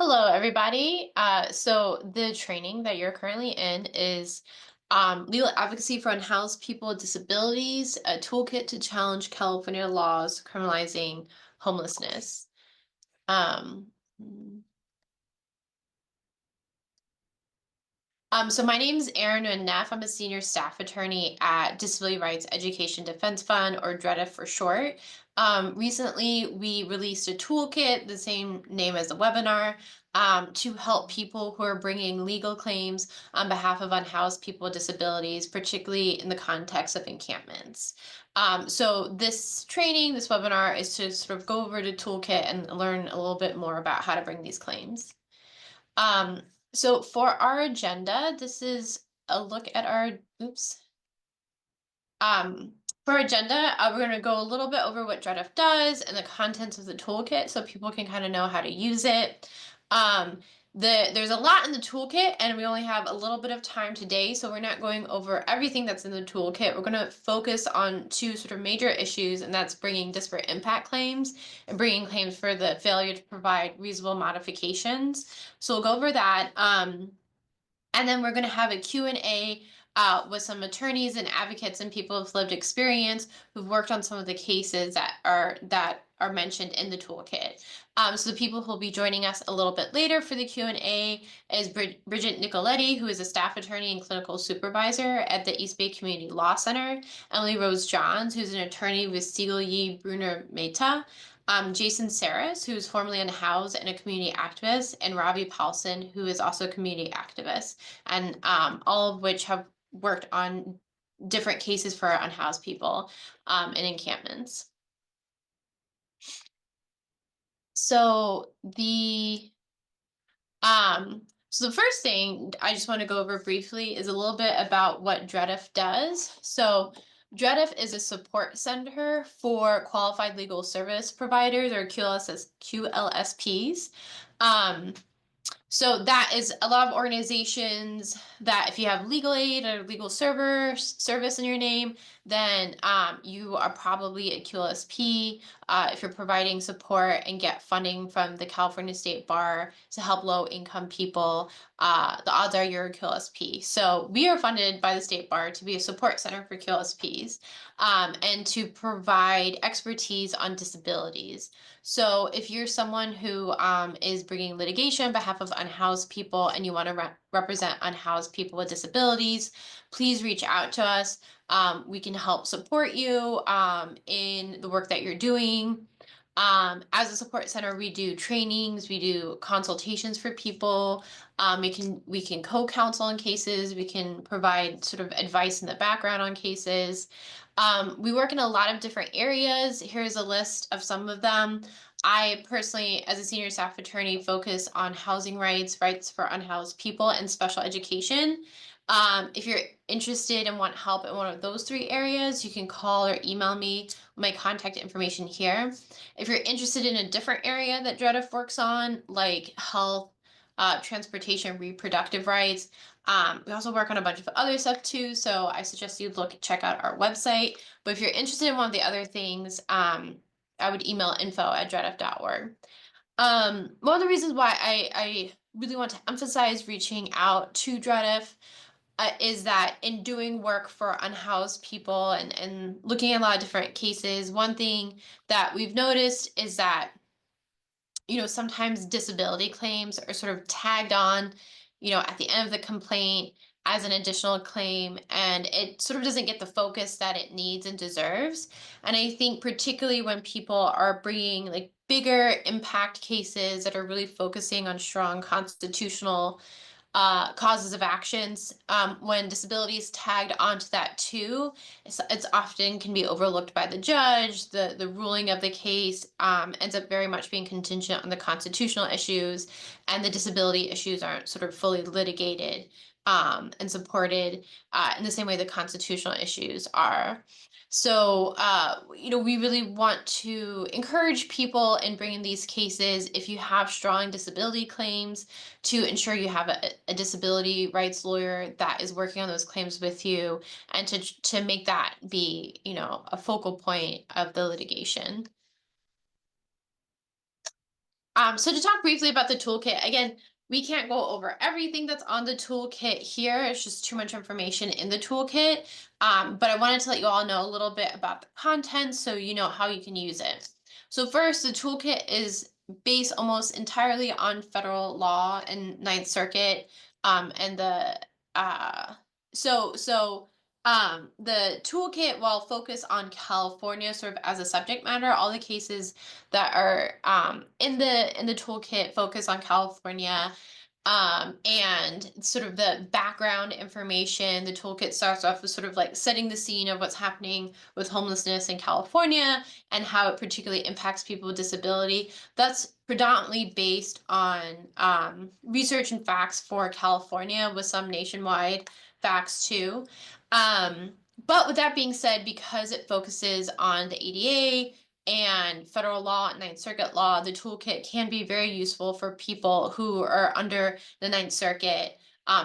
Hello, everybody. So the training that you're currently in is Legal Advocacy for Unhoused People with Disabilities, a toolkit to challenge California laws criminalizing homelessness. Um, so my name is Erin Neff. I'm a senior staff attorney at Disability Rights Education Defense Fund, or DREDF for short. Recently, we released a toolkit, the same name as the webinar, to help people who are bringing legal claims on behalf of unhoused people with disabilities, particularly in the context of encampments. So this training, this webinar, is to sort of go over the toolkit and learn a little bit more about how to bring these claims. Um, so for our agenda, this is a look at our, oops. Um, for our agenda, we're going to go a little bit over what DREDF does and the contents of the toolkit so people can kind of know how to use it. Um, there's a lot in the toolkit, and we only have a little bit of time today, so we're not going over everything that's in the toolkit. We're going to focus on two sort of major issues, and that's bringing disparate impact claims and bringing claims for the failure to provide reasonable modifications. So we'll go over that. And then we're going to have a Q&A with some attorneys and advocates and people with lived experience who've worked on some of the cases that are mentioned in the toolkit. So the people who will be joining us a little bit later for the Q&A is Bridget Nicoletti, who is a staff attorney and clinical supervisor at the East Bay Community Law Center, Emily Rose Johns, who's an attorney with Siegel Yee Bruner Mehta, Jason Saris, who's formerly unhoused and a community activist, and Ravi Paulson, who is also a community activist, and all of which have worked on different cases for unhoused people in encampments. So the first thing I just want to go over briefly is a little bit about what DREDF does. So DREDF is a support center for qualified legal service providers, or QLSPs. Um, So that is a lot of organizations that if you have legal aid or legal service in your name, then you are probably a QLSP. If you're providing support and get funding from the California State Bar to help low income people, the odds are you're a QLSP. So we are funded by the State Bar to be a support center for QLSPs and to provide expertise on disabilities. So if you're someone who is bringing litigation on behalf of unhoused people and you want to represent unhoused people with disabilities, please reach out to us. We can help support you in the work that you're doing. As a support center, we do trainings, we do consultations for people. We can co-counsel on cases, we can provide sort of advice in the background on cases. We work in a lot of different areas. Here's a list of some of them. I personally, as a senior staff attorney, focus on housing rights, rights for unhoused people, and special education. If you're interested and want help in one of those three areas, you can call or email me. My contact information here. If you're interested in a different area that DREDF works on, like health, transportation, reproductive rights, we also work on a bunch of other stuff too. So I suggest you check out our website. But if you're interested in one of the other things, I would email info@dredf.org. One of the reasons why I really want to emphasize reaching out to DREDF is that in doing work for unhoused people and looking at a lot of different cases, one thing that we've noticed is that sometimes disability claims are sort of tagged on, at the end of the complaint as an additional claim, and it sort of doesn't get the focus that it needs and deserves. And I think particularly when people are bringing like bigger impact cases that are really focusing on strong constitutional causes of actions, when disability is tagged onto that too, it's often can be overlooked by the judge. The ruling of the case ends up very much being contingent on the constitutional issues, and the disability issues aren't sort of fully litigated and supported in the same way the constitutional issues are. So, we really want to encourage people in bringing these cases. If you have strong disability claims, to ensure you have a disability rights lawyer that is working on those claims with you, and to make that be, a focal point of the litigation. So to talk briefly about the toolkit, again, we can't go over everything that's on the toolkit here. It's just too much information in the toolkit. But I wanted to let you all know a little bit about the content so you know how you can use it. So first, the toolkit is based almost entirely on federal law and Ninth Circuit. And the the toolkit, while focused on California sort of as a subject matter, all the cases that are in the toolkit focus on California, and sort of the background information. The toolkit starts off with sort of like setting the scene of what's happening with homelessness in California and how it particularly impacts people with disability. That's predominantly based on research and facts for California, with some nationwide facts too. But with that being said, because it focuses on the ADA and federal law and Ninth Circuit law, the toolkit can be very useful for people who are under the Ninth Circuit.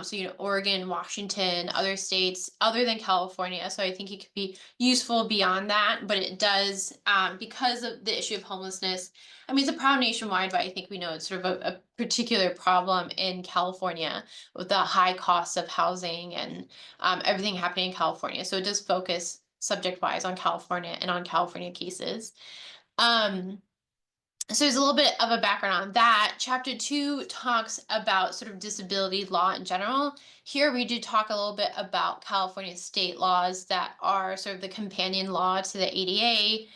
So Oregon, Washington, other states other than California. So I think it could be useful beyond that, but it does, because of the issue of homelessness. I mean, it's a problem nationwide, but I think we know it's sort of a particular problem in California with the high costs of housing and everything happening in California. So it does focus subject wise on California and on California cases. Um, so there's a little bit of a background on that. Chapter 2 talks about sort of disability law in general. Here we do talk a little bit about California state laws that are sort of the companion law to the ADA.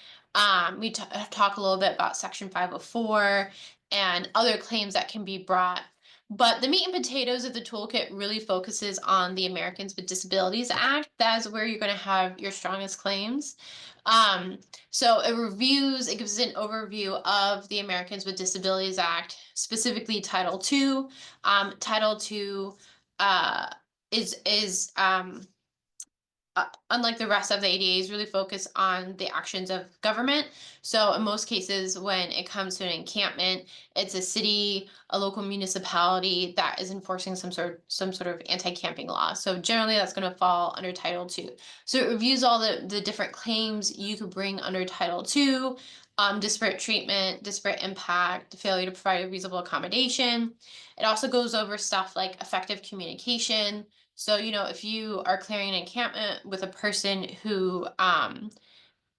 We talk a little bit about Section 504 and other claims that can be brought. But the meat and potatoes of the toolkit really focuses on the Americans with Disabilities Act. That is where you're going to have your strongest claims. So it gives an overview of the Americans with Disabilities Act, specifically Title II. Title II is unlike the rest of the ADAs, really focus on the actions of government. So in most cases, when it comes to an encampment, it's a city, a local municipality that is enforcing some sort of anti-camping law. So generally, that's going to fall under Title II. So it reviews all the different claims you could bring under Title II. Disparate treatment, disparate impact, failure to provide a reasonable accommodation. It also goes over stuff like effective communication. So, if you are clearing an encampment with a person who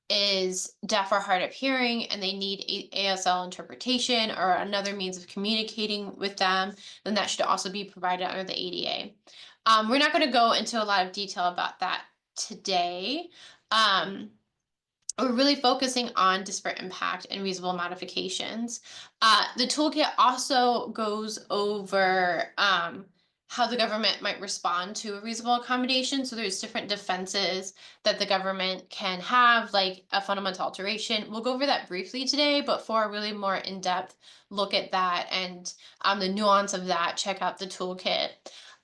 is deaf or hard of hearing and they need ASL interpretation or another means of communicating with them, then that should also be provided under the ADA. We're not going to go into a lot of detail about that today. We're really focusing on disparate impact and reasonable modifications. The toolkit also goes over how the government might respond to a reasonable accommodation. So there's different defenses that the government can have, like a fundamental alteration. We'll go over that briefly today, but for a really more in-depth look at that and the nuance of that, check out the toolkit.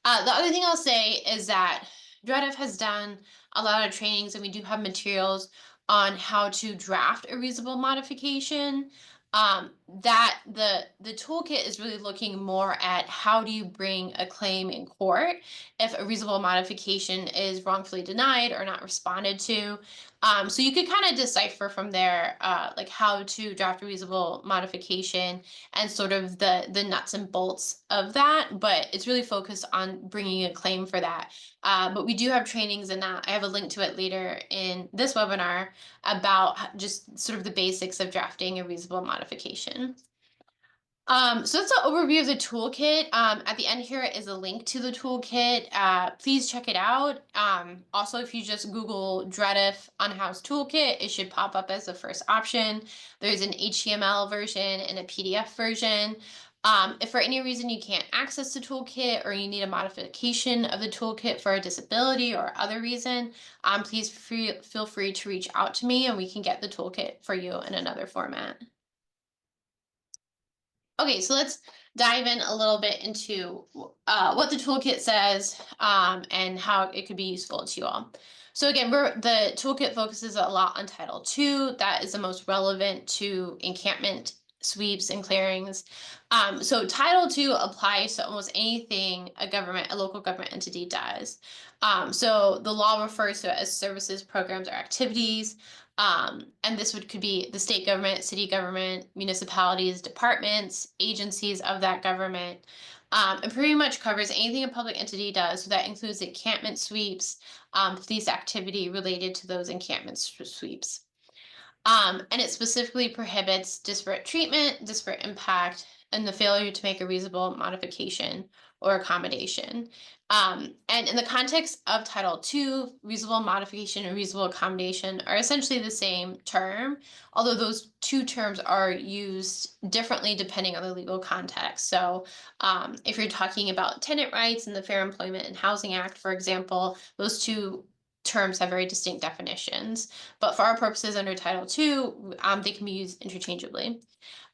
The other thing I'll say is that DREDF has done a lot of trainings, and we do have materials on how to draft a reasonable modification. That the toolkit is really looking more at how do you bring a claim in court if a reasonable modification is wrongfully denied or not responded to. So you could kind of decipher from there, like how to draft a reasonable modification and sort of the nuts and bolts of that. But it's really focused on bringing a claim for that. But we do have trainings in that. I have a link to it later in this webinar about just sort of the basics of drafting a reasonable modification. So that's an overview of the toolkit. At the end here is a link to the toolkit. Please check it out. Also, if you just Google DREDF Unhoused Toolkit, it should pop up as the first option. There's an HTML version and a PDF version. If for any reason you can't access the toolkit or you need a modification of the toolkit for a disability or other reason, please feel free to reach out to me and we can get the toolkit for you in another format. Okay, so let's dive in a little bit into what the toolkit says and how it could be useful to you all. So again, the toolkit focuses a lot on Title II. That is the most relevant to encampment sweeps and clearings. So Title II applies to almost anything a local government entity does. So the law refers to it as services, programs, or activities. And this could be the state government, city government, municipalities, departments, agencies of that government. It pretty much covers anything a public entity does. So that includes encampment sweeps, police activity related to those encampment sweeps. And it specifically prohibits disparate treatment, disparate impact, and the failure to make a reasonable modification or accommodation. And in the context of Title II, reasonable modification and reasonable accommodation are essentially the same term, although those two terms are used differently depending on the legal context. So, if you're talking about tenant rights in the Fair Employment and Housing Act, for example, those two terms have very distinct definitions. But for our purposes under Title II, they can be used interchangeably.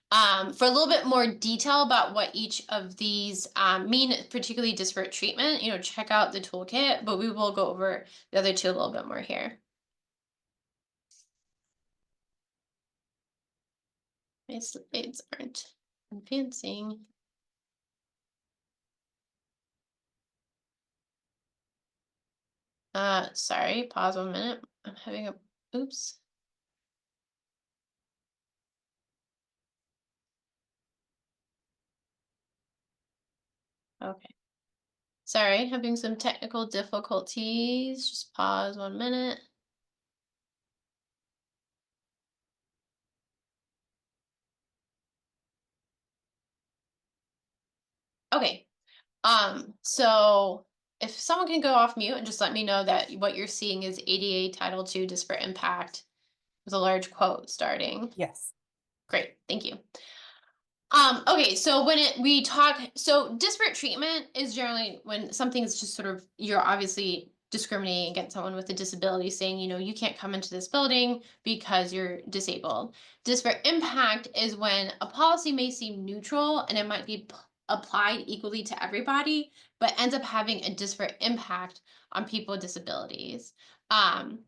For a little bit more detail about what each of these mean, particularly disparate treatment, check out the toolkit, but we will go over the other two a little bit more here. My slides aren't advancing. Sorry, pause 1 minute. I'm having oops. Okay. Sorry, having some technical difficulties. Just pause 1 minute. Okay. So if someone can go off mute and just let me know that what you're seeing is ADA Title II disparate impact with a large quote starting. Yes. Great, thank you. Okay, so so disparate treatment is generally when something is just sort of, you're obviously discriminating against someone with a disability, saying, you can't come into this building because you're disabled. Disparate impact is when a policy may seem neutral and it might be applied equally to everybody, but ends up having a disparate impact on people with disabilities. Um,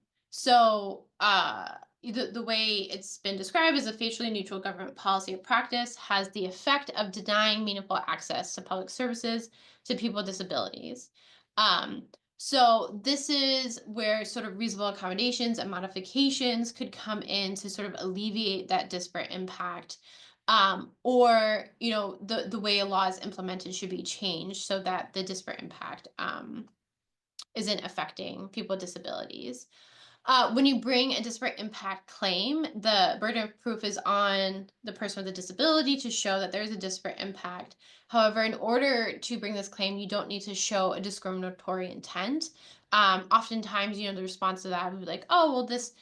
the way it's been described as a facially neutral government policy or practice has the effect of denying meaningful access to public services to people with disabilities. Um, so this is where sort of reasonable accommodations and modifications could come in to sort of alleviate that disparate impact. Or the way a law is implemented should be changed so that the disparate impact isn't affecting people with disabilities. When you bring a disparate impact claim, the burden of proof is on the person with a disability to show that there's a disparate impact. However, in order to bring this claim, you don't need to show a discriminatory intent. Oftentimes, the response to that would be like, "Oh, well, this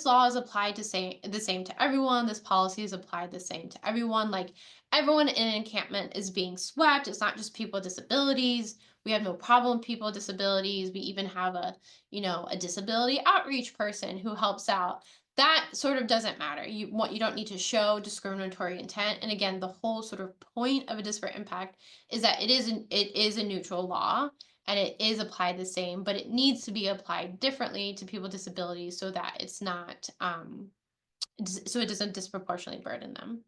law is applied to say the same to everyone. This policy is applied the same to everyone. Like everyone in an encampment is being swept. It's not just people with disabilities. We have no problem with people with disabilities. We even have a disability outreach person who helps out." That sort of doesn't matter. You don't need to show discriminatory intent. And again, the whole sort of point of a disparate impact is that it is a neutral law and it is applied the same, but it needs to be applied differently to people with disabilities so that it's not so it doesn't disproportionately burden them.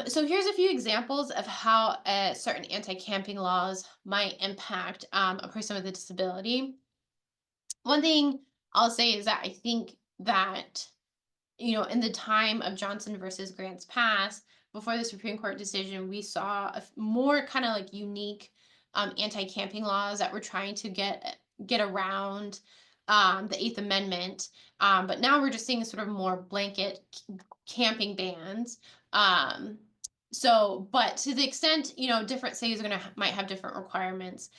So here's a few examples of how certain anti-camping laws might impact a person with a disability. One thing I'll say is that I think that, in the time of Johnson versus Grants Pass, before the Supreme Court decision, we saw more kind of like unique anti-camping laws that were trying to get around the Eighth Amendment. But now we're just seeing sort of more blanket camping bans. Um, but to the extent, different cities are might have different requirements.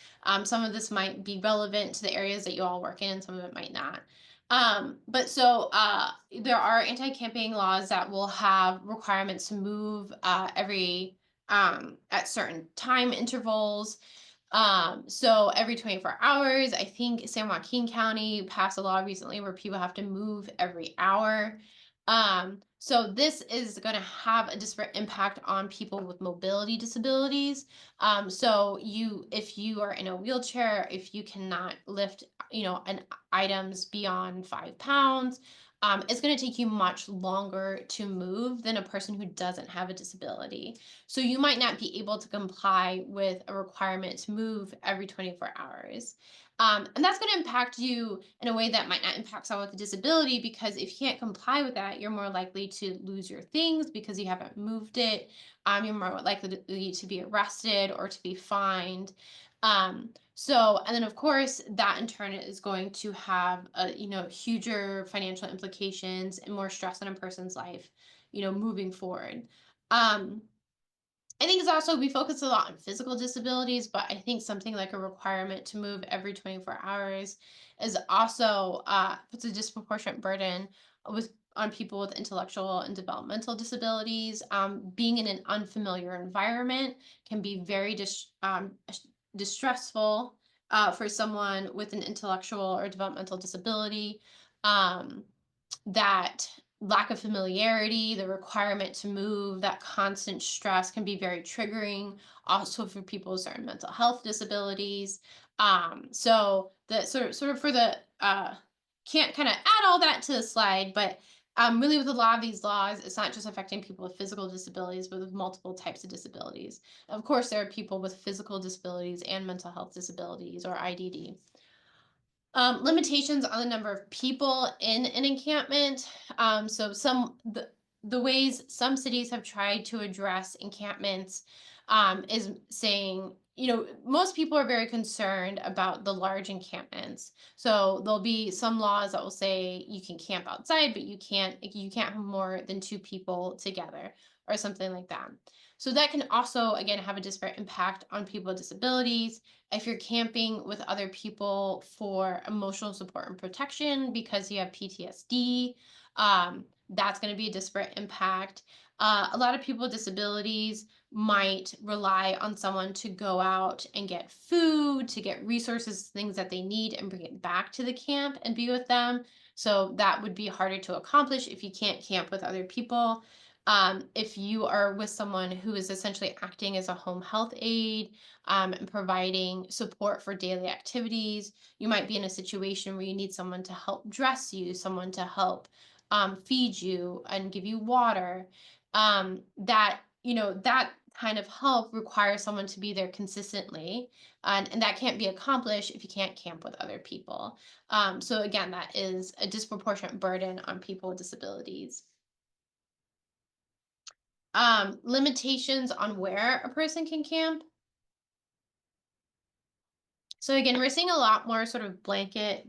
Some of this might be relevant to the areas that you all work in, and some of it might not. There are anti-camping laws that will have requirements to move every at certain time intervals. So every 24 hours, I think San Joaquin County passed a law recently where people have to move every hour. So this is going to have a disparate impact on people with mobility disabilities. If you are in a wheelchair, if you cannot lift, items beyond 5 pounds, it's going to take you much longer to move than a person who doesn't have a disability. So you might not be able to comply with a requirement to move every 24 hours. And that's going to impact you in a way that might not impact someone with a disability, because if you can't comply with that, you're more likely to lose your things because you haven't moved it. You're more likely to be arrested or to be fined. And then of course that in turn is going to have huger financial implications and more stress on a person's life, moving forward. Um, I think it's also, we focus a lot on physical disabilities, but I think something like a requirement to move every 24 hours is also puts a disproportionate burden on people with intellectual and developmental disabilities. Being in an unfamiliar environment can be very distressful for someone with an intellectual or developmental disability. Um, that lack of familiarity, the requirement to move, that constant stress can be very triggering, also for people with certain mental health disabilities. So the sort of for the can't kind of add all that to the slide, but really with a lot of these laws, it's not just affecting people with physical disabilities, but with multiple types of disabilities. Of course, there are people with physical disabilities and mental health disabilities, or IDD. Limitations on the number of people in an encampment. So the ways some cities have tried to address encampments is saying, most people are very concerned about the large encampments. So there'll be some laws that will say you can camp outside, but you can't have more than two people together, or something like that. So that can also, again, have a disparate impact on people with disabilities. If you're camping with other people for emotional support and protection because you have PTSD, that's going to be a disparate impact. A lot of people with disabilities might rely on someone to go out and get food, to get resources, things that they need, and bring it back to the camp and be with them. So that would be harder to accomplish if you can't camp with other people. If you are with someone who is essentially acting as a home health aide, and providing support for daily activities, you might be in a situation where you need someone to help dress you, someone to help feed you and give you water. That kind of help requires someone to be there consistently, and that can't be accomplished if you can't camp with other people. So again, that is a disproportionate burden on people with disabilities. Limitations on where a person can camp. So again, we're seeing a lot more sort of blanket,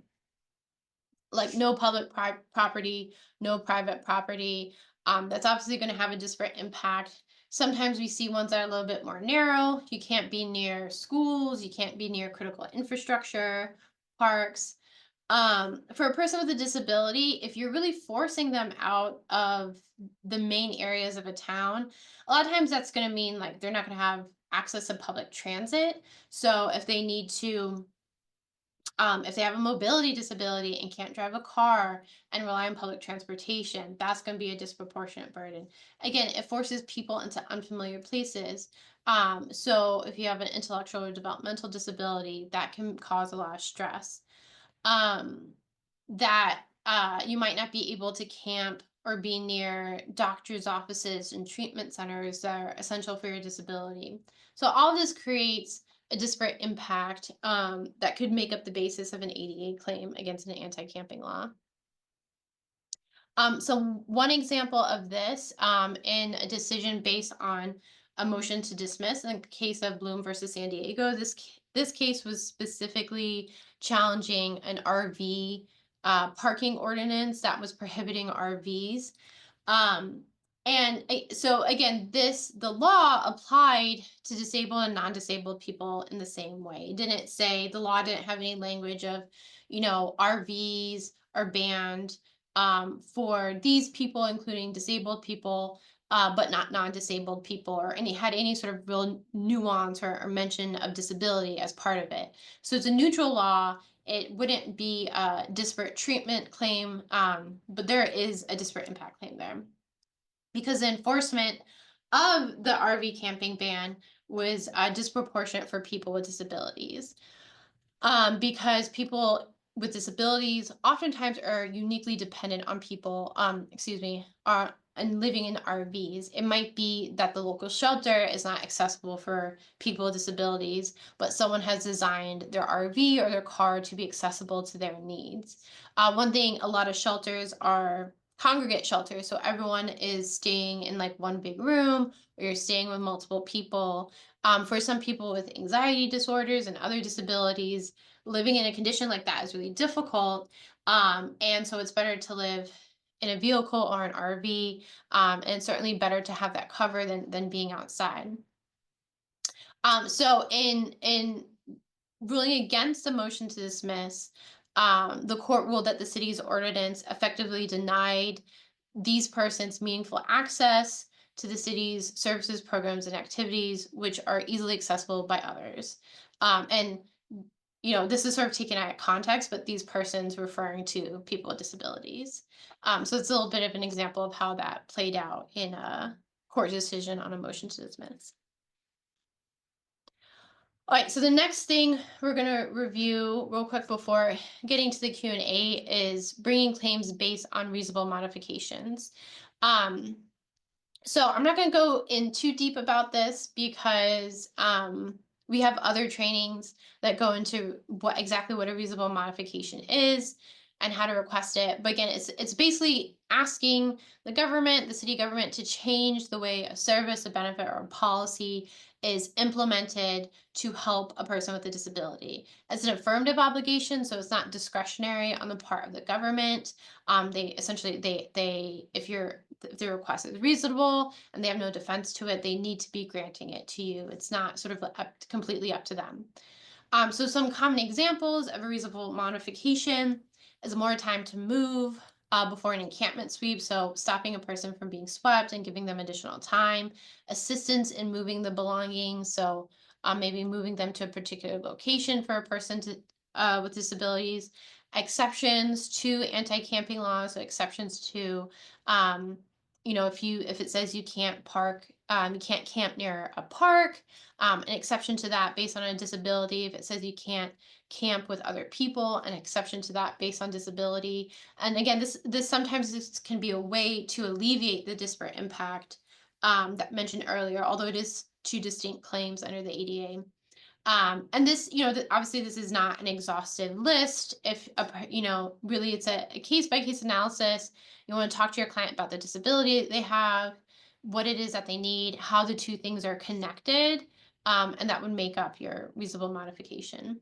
like no public property, no private property. That's obviously going to have a disparate impact. Sometimes we see ones that are a little bit more narrow. You can't be near schools, you can't be near critical infrastructure, parks. For a person with a disability, if you're really forcing them out of the main areas of a town, a lot of times that's going to mean like they're not going to have access to public transit. So if they have a mobility disability and can't drive a car and rely on public transportation, that's going to be a disproportionate burden. Again, it forces people into unfamiliar places. So if you have an intellectual or developmental disability, that can cause a lot of stress. um, that you might not be able to camp or be near doctors' offices and treatment centers that are essential for your disability. So all of this creates a disparate impact that could make up the basis of an ADA claim against an anti-camping law. So one example of this, in a decision based on a motion to dismiss in the case of Bloom versus San Diego, this case was specifically challenging an RV parking ordinance that was prohibiting RVs. Um, so again, the law applied to disabled and non-disabled people in the same way. It didn't say, the law didn't have any language of, RVs are banned for these people, including disabled people, but not non-disabled people, or had any sort of real nuance or mention of disability as part of it. So it's a neutral law. It wouldn't be a disparate treatment claim, but there is a disparate impact claim there, because the enforcement of the RV camping ban was disproportionate for people with disabilities. Because people with disabilities oftentimes are uniquely dependent on people, are and living in RVs. It might be that the local shelter is not accessible for people with disabilities, but someone has designed their RV or their car to be accessible to their needs. One thing, a lot of shelters are congregate shelters, so everyone is staying in like one big room, or you're staying with multiple people. For some people with anxiety disorders and other disabilities, living in a condition like that is really difficult. And so it's better to live in a vehicle or an RV. And it's certainly better to have that cover than being outside. So in ruling against the motion to dismiss, the court ruled that the city's ordinance effectively denied these persons meaningful access to the city's services, programs, and activities, which are easily accessible by others. And this is sort of taken out of context, but these persons referring to people with disabilities. So it's a little bit of an example of how that played out in a court decision on a motion to dismiss. All right, so the next thing we're going to review real quick before getting to the Q&A is bringing claims based on reasonable modifications. Um, so I'm not going to go in too deep about this because we have other trainings that go into what a reasonable modification is and how to request it. But again, it's basically asking the city government, to change the way a service, a benefit, or a policy is implemented to help a person with a disability. It's an affirmative obligation, so it's not discretionary on the part of the government. They essentially they if the request is reasonable and they have no defense to it, they need to be granting it to you. It's not sort of completely up to them. So some common examples of a reasonable modification is more time to move before an encampment sweep, so stopping a person from being swept and giving them additional time, assistance in moving the belongings, so maybe moving them to a particular location for a person with disabilities, exceptions to anti-camping laws, so exceptions to if it says you can't camp near a park, an exception to that based on a disability. If it says you can't camp with other people, an exception to that based on disability. And again, this sometimes this can be a way to alleviate the disparate impact that mentioned earlier, although it is two distinct claims under the ADA. And this, obviously this is not an exhaustive list. If, really it's a case by case analysis. You want to talk to your client about the disability they have, what it is that they need, how the two things are connected, and that would make up your reasonable modification.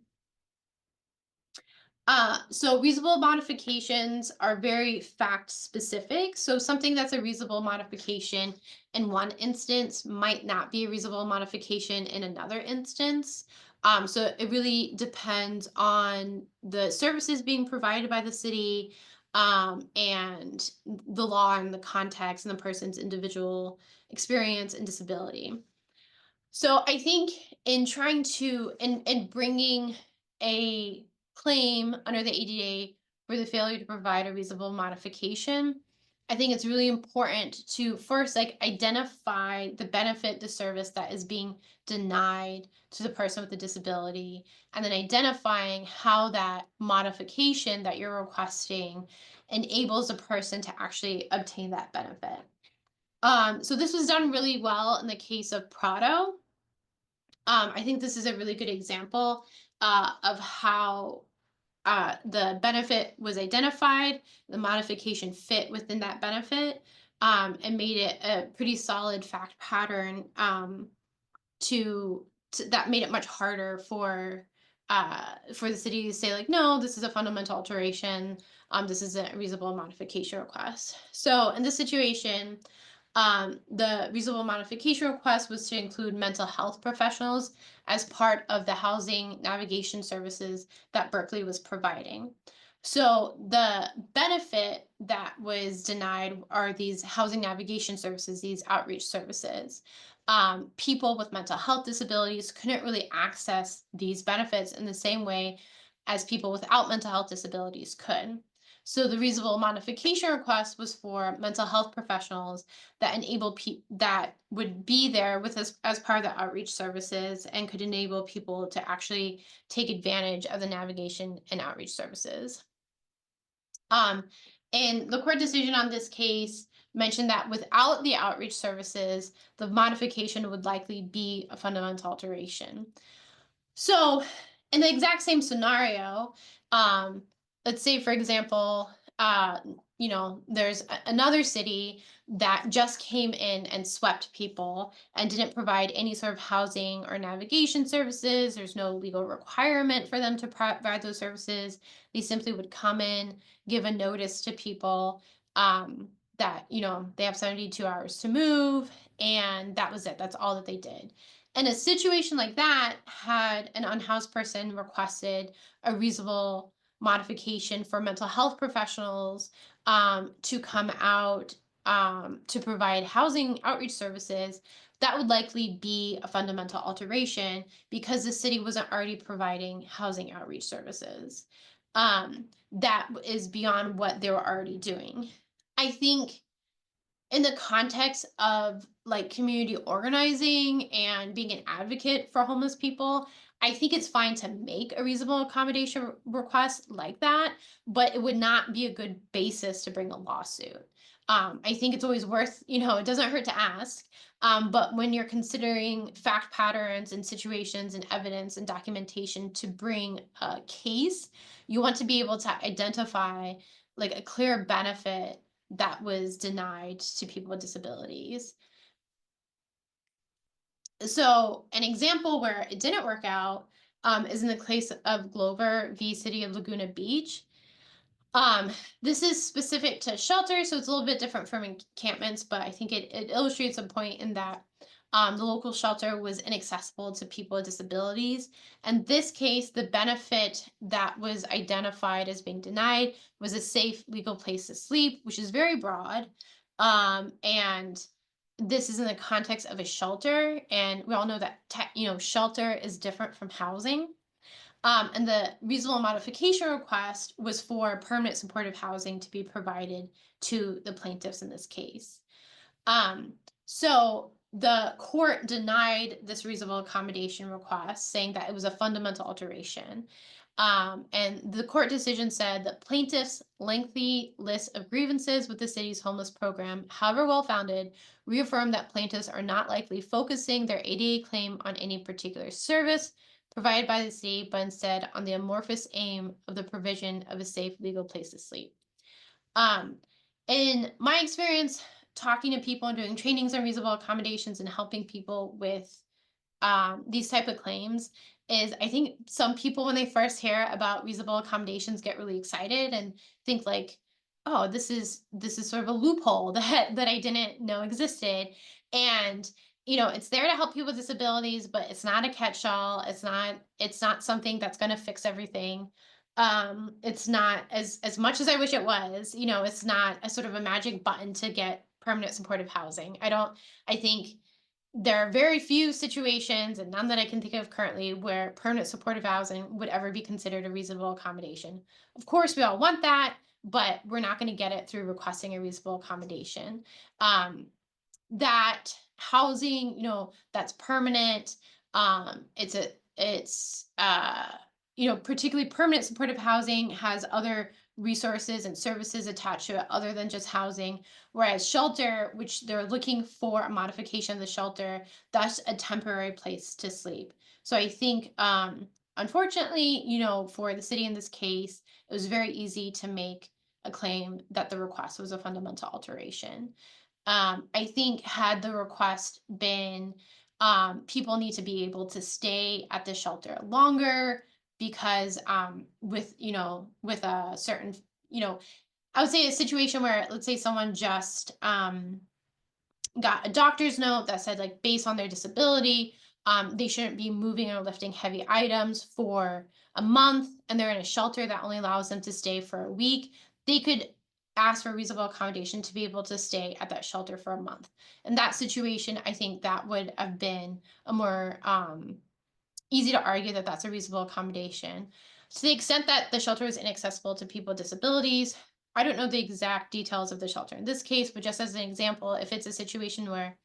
So reasonable modifications are very fact specific. So something that's a reasonable modification in one instance might not be a reasonable modification in another instance. So it really depends on the services being provided by the city, and the law and the context and the person's individual experience and disability. So I think in trying to in bringing a claim under the ADA for the failure to provide a reasonable modification, I think it's really important to first identify the benefit, the service that is being denied to the person with the disability, and then identifying how that modification that you're requesting enables a person to actually obtain that benefit. So this was done really well in the case of Prado. I think this is a really good example of how the benefit was identified, the modification fit within that benefit, and made it a pretty solid fact pattern, that made it much harder for the city to say, like, no, this is a fundamental alteration, this is a reasonable modification request. So in this situation, the reasonable modification request was to include mental health professionals as part of the housing navigation services that Berkeley was providing. So the benefit that was denied are these housing navigation services, these outreach services. People with mental health disabilities couldn't really access these benefits in the same way as people without mental health disabilities could. So the reasonable modification request was for mental health professionals that enable that would be there with us as part of the outreach services and could enable people to actually take advantage of the navigation and outreach services. Um, and the court decision on this case mentioned that without the outreach services, the modification would likely be a fundamental alteration. So, in the exact same scenario, um, let's say, for example, there's another city that just came in and swept people and didn't provide any sort of housing or navigation services. There's no legal requirement for them to provide those services. They simply would come in, give a notice to people that, they have 72 hours to move, and that was it. That's all that they did. In a situation like that, had an unhoused person requested a reasonable modification for mental health professionals to come out to provide housing outreach services, that would likely be a fundamental alteration because the city wasn't already providing housing outreach services. That is beyond what they were already doing. I think in the context of like community organizing and being an advocate for homeless people, I think it's fine to make a reasonable accommodation request like that, but it would not be a good basis to bring a lawsuit. I think it's always worth, it doesn't hurt to ask. But when you're considering fact patterns and situations and evidence and documentation to bring a case, you want to be able to identify like a clear benefit that was denied to people with disabilities. So, an example where it didn't work out is in the case of Glover v. City of Laguna Beach. Um, this is specific to shelters, so it's a little bit different from encampments, but I think it illustrates a point in that the local shelter was inaccessible to people with disabilities. And this case, the benefit that was identified as being denied was a safe, legal place to sleep, which is very broad. And this is in the context of a shelter, and we all know that shelter is different from housing. And the reasonable modification request was for permanent supportive housing to be provided to the plaintiffs in this case. Um, so the court denied this reasonable accommodation request, saying that it was a fundamental alteration. And the court decision said that plaintiffs' lengthy list of grievances with the city's homeless program, however well founded, reaffirmed that plaintiffs are not likely focusing their ADA claim on any particular service provided by the city, but instead on the amorphous aim of the provision of a safe, legal place to sleep. Um, in my experience, talking to people and doing trainings on reasonable accommodations and helping people with these type of claims is I think some people when they first hear about reasonable accommodations get really excited and think like, oh, this is sort of a loophole that I didn't know existed. And it's there to help people with disabilities, but it's not a catch-all. It's not something that's going to fix everything. It's not as much as I wish it was. It's not a sort of a magic button to get permanent supportive housing. I think there are very few situations, and none that I can think of currently, where permanent supportive housing would ever be considered a reasonable accommodation. Of course, we all want that, but we're not going to get it through requesting a reasonable accommodation. That housing, that's permanent. Particularly permanent supportive housing has other resources and services attached to it other than just housing. Whereas shelter, which they're looking for a modification of the shelter, that's a temporary place to sleep. So I think, unfortunately, for the city in this case, it was very easy to make a claim that the request was a fundamental alteration. I think had the request been people need to be able to stay at the shelter longer because with a certain I would say a situation where let's say someone just got a doctor's note that said like based on their disability they shouldn't be moving or lifting heavy items for a month, and they're in a shelter that only allows them to stay for a week. They could ask for reasonable accommodation to be able to stay at that shelter for a month. In that situation, I think that would have been a more easy to argue that that's a reasonable accommodation. To the extent that the shelter is inaccessible to people with disabilities, I don't know the exact details of the shelter in this case, but just as an example, if it's a situation where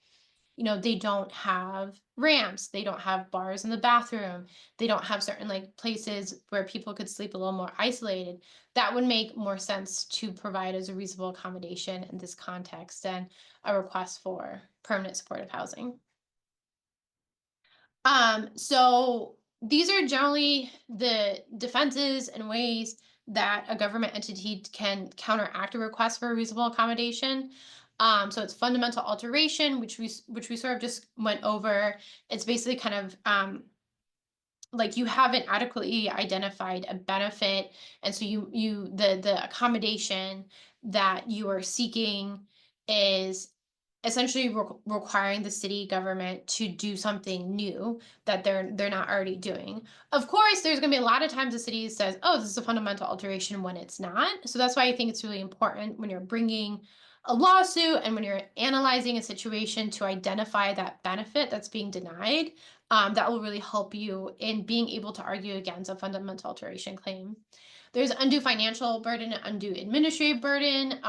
they don't have ramps, they don't have bars in the bathroom, they don't have certain like places where people could sleep a little more isolated, that would make more sense to provide as a reasonable accommodation in this context than a request for permanent supportive housing. So these are generally the defenses and ways that a government entity can counteract a request for a reasonable accommodation. So it's fundamental alteration, which we sort of just went over. It's basically kind of like you haven't adequately identified a benefit, and so the accommodation that you are seeking is essentially requiring the city government to do something new that they're not already doing. Of course there's going to be a lot of times the city says, oh, this is a fundamental alteration, when it's not. So that's why I think it's really important when you're bringing a lawsuit and when you're analyzing a situation to identify that benefit that's being denied. That will really help you in being able to argue against a fundamental alteration claim. There's undue financial burden, undue administrative burden.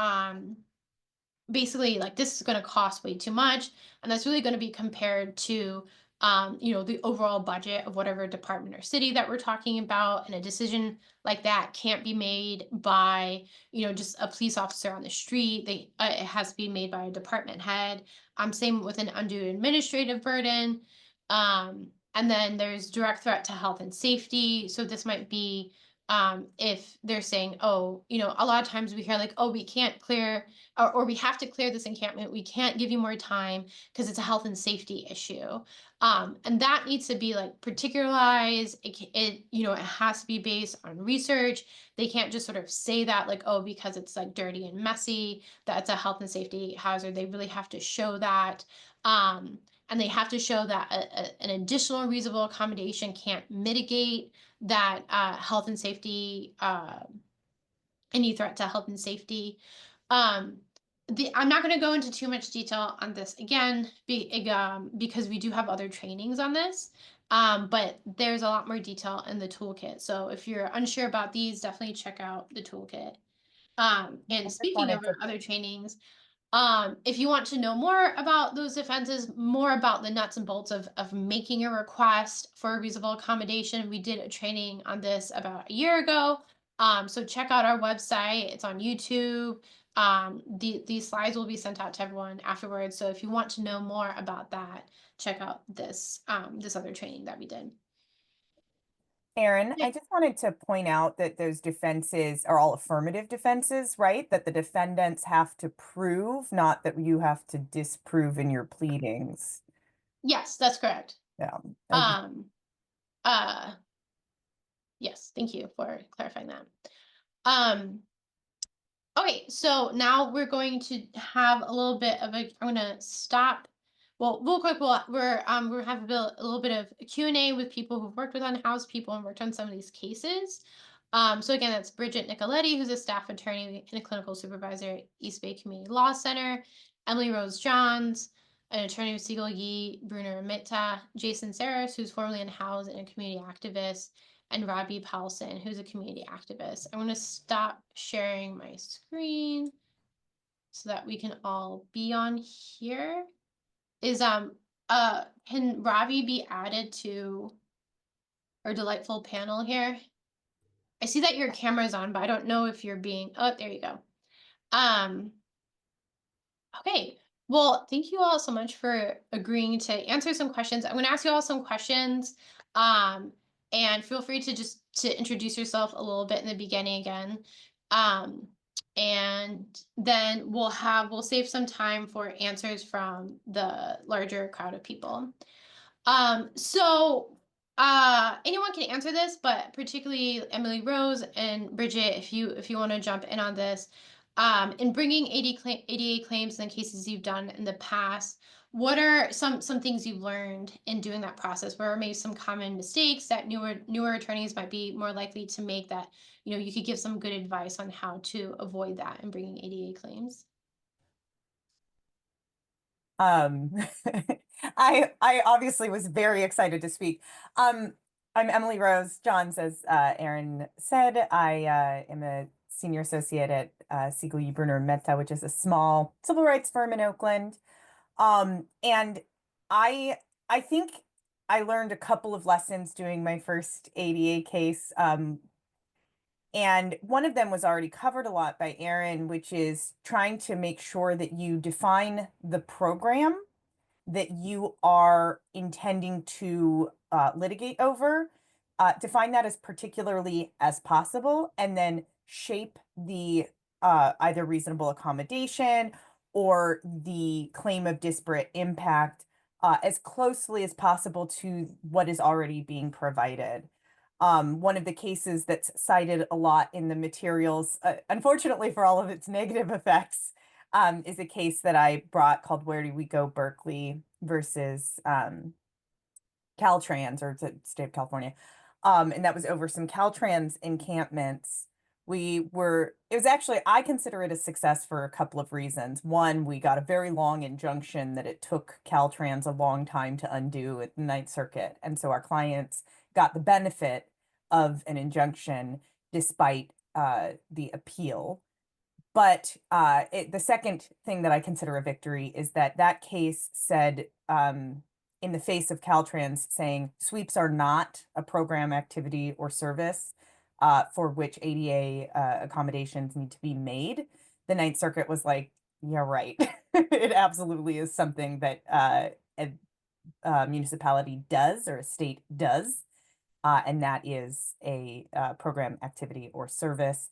Basically, like, this is going to cost way too much, and that's really going to be compared to the overall budget of whatever department or city that we're talking about. And a decision like that can't be made by just a police officer on the street. It has to be made by a department head. Same with an undue administrative burden. And then there's direct threat to health and safety. So this might be if they're saying, oh, a lot of times we hear like, oh, we can't clear, or we have to clear this encampment, we can't give you more time because it's a health and safety issue. And that needs to be like particularized. It has to be based on research. They can't just sort of say that like, oh, because it's like dirty and messy, that's a health and safety hazard. They really have to show that. And they have to show that an additional reasonable accommodation can't mitigate that health and safety, any threat to health and safety. Um, I'm not going to go into too much detail on this again, because we do have other trainings on this. But there's a lot more detail in the toolkit. So if you're unsure about these, definitely check out the toolkit. I And just speaking of wanted to other trainings, if you want to know more about those defenses, more about the nuts and bolts of making a request for a reasonable accommodation, we did a training on this about a year ago. So check out our website. It's on YouTube. These slides will be sent out to everyone afterwards. So if you want to know more about that, check out this other training that we did. Aaron, Yeah. I just wanted to point out that those defenses are all affirmative defenses, right? That the defendants have to prove, not that you have to disprove in your pleadings. Yes, that's correct. Yeah. Okay. Um, uh, yes, thank you for clarifying that. Um, Okay, so now we're going to have a little bit of a. I'm gonna stop. Well, real quick, we're have a little bit of Q&A with people who've worked with unhoused people and worked on some of these cases. So again, that's Bridget Nicoletti, who's a staff attorney and a clinical supervisor at East Bay Community Law Center, Emily Rose Johns, an attorney with Siegel Yee, Bruner Mitta, Jason Saris, who's formerly unhoused and a community activist, and Robbie Paulson, who's a community activist. I'm going to stop sharing my screen so that we can all be on here. Can Robbie be added to our delightful panel here? I see that your camera's on, but I don't know if you're being, oh, there you go. Um, Okay. Well, thank you all so much for agreeing to answer some questions. I'm going to ask you all some questions. Um, and feel free to just to introduce yourself a little bit in the beginning again. Um, and then we'll save some time for answers from the larger crowd of people. Anyone can answer this, but particularly Emily Rose and Bridget, if you want to jump in on this. In bringing ADA claims in the cases you've done in the past, what are some things you've learned in doing that process? What are maybe some common mistakes that newer attorneys might be more likely to make, that you could give some good advice on how to avoid that in bringing ADA claims? Um, I obviously was very excited to speak. I'm Emily Rose Johns, as Aaron said. I am a senior associate at Siegel, Huberner and Mehta, which is a small civil rights firm in Oakland. And I I think I learned a couple of lessons doing my first ADA case. And one of them was already covered a lot by Aaron, which is trying to make sure that you define the program that you are intending to litigate over, define that as particularly as possible, and then shape the either reasonable accommodation or the claim of disparate impact as closely as possible to what is already being provided. One of the cases that's cited a lot in the materials, unfortunately for all of its negative effects, is a case that I brought called Where Do We Go Berkeley versus Caltrans, or the state of California. And that was over some Caltrans encampments. It was actually, I consider it a success for a couple of reasons. One, we got a very long injunction that it took Caltrans a long time to undo at the Ninth Circuit. And so our clients got the benefit of an injunction despite the appeal. But the second thing that I consider a victory is that that case said, in the face of Caltrans saying sweeps are not a program activity or service for which ADA accommodations need to be made, the Ninth Circuit was like, yeah, right. It absolutely is something that a municipality does or a state does. And that is a program activity or service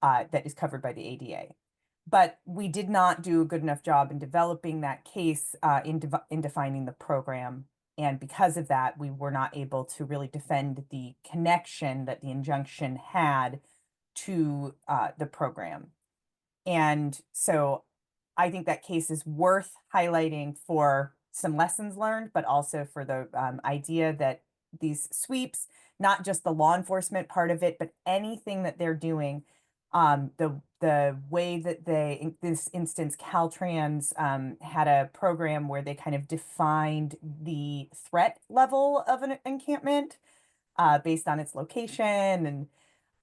that is covered by the ADA. But we did not do a good enough job in developing that case in defining the program. And because of that, we were not able to really defend the connection that the injunction had to the program. And so I think that case is worth highlighting for some lessons learned, but also for the idea that these sweeps, not just the law enforcement part of it, but anything that they're doing, the way that they, in this instance, Caltrans had a program where they kind of defined the threat level of an encampment based on its location,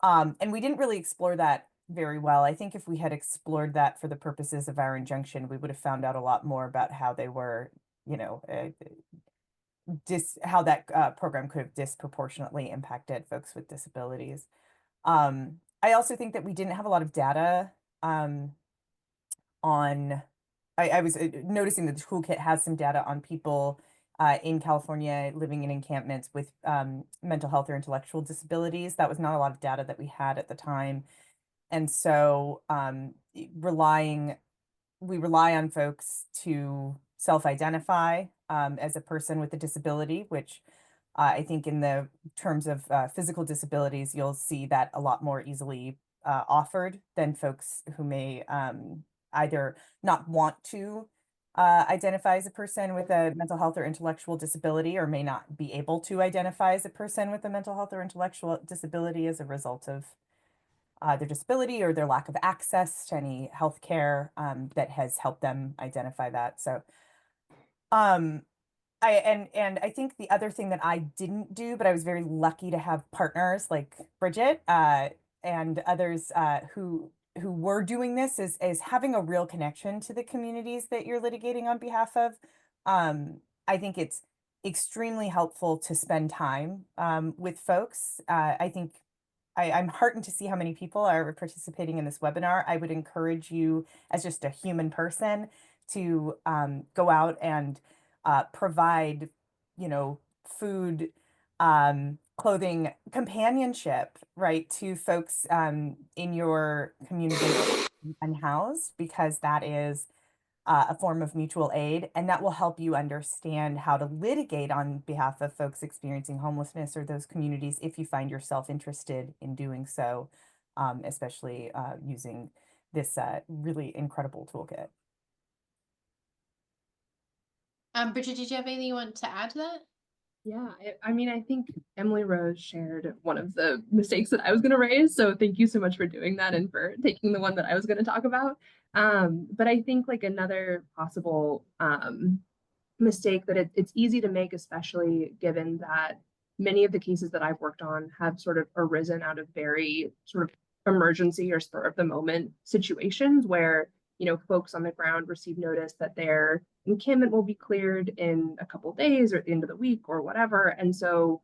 and we didn't really explore that very well. I think if we had explored that for the purposes of our injunction, we would have found out a lot more about how they were, you know, how that program could have disproportionately impacted folks with disabilities. I also think that we didn't have a lot of data on. I was noticing that the toolkit has some data on people in California living in encampments with mental health or intellectual disabilities. That was not a lot of data that we had at the time. And so we rely on folks to self-identify as a person with a disability, which I think in the terms of physical disabilities, you'll see that a lot more easily offered than folks who may either not want to identify as a person with a mental health or intellectual disability, or may not be able to identify as a person with a mental health or intellectual disability as a result of their disability or their lack of access to any health care that has helped them identify that. So um, and I think the other thing that I didn't do, but I was very lucky to have partners like Bridget and others who were doing this, is having a real connection to the communities that you're litigating on behalf of. I think it's extremely helpful to spend time with folks. I think I'm heartened to see how many people are participating in this webinar. I would encourage you, as just a human person, to go out and provide, food, clothing, companionship, right, to folks in your community unhoused, because that is a form of mutual aid, and that will help you understand how to litigate on behalf of folks experiencing homelessness or those communities if you find yourself interested in doing so, especially using this really incredible toolkit. Bridget, did you have anything you want to add to that? Yeah, I mean, I think Emily Rose shared one of the mistakes that I was going to raise. So thank you so much for doing that and for taking the one that I was going to talk about. But I think like another possible mistake that it's easy to make, especially given that many of the cases that I've worked on have sort of arisen out of very sort of emergency or spur of the moment situations where, you know, folks on the ground receive notice that their encampment will be cleared in a couple days or at the end of the week or whatever. And so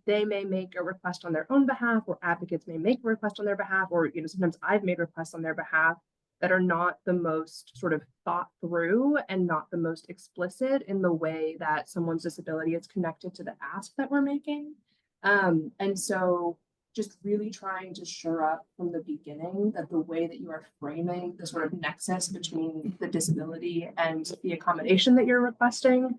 they may make a request on their own behalf, or advocates may make a request on their behalf, or, you know, sometimes I've made requests on their behalf that are not the most sort of thought through and not the most explicit in the way that someone's disability is connected to the ask that we're making. And so just really trying to shore up from the beginning that the way that you are framing the sort of nexus between the disability and the accommodation that you're requesting,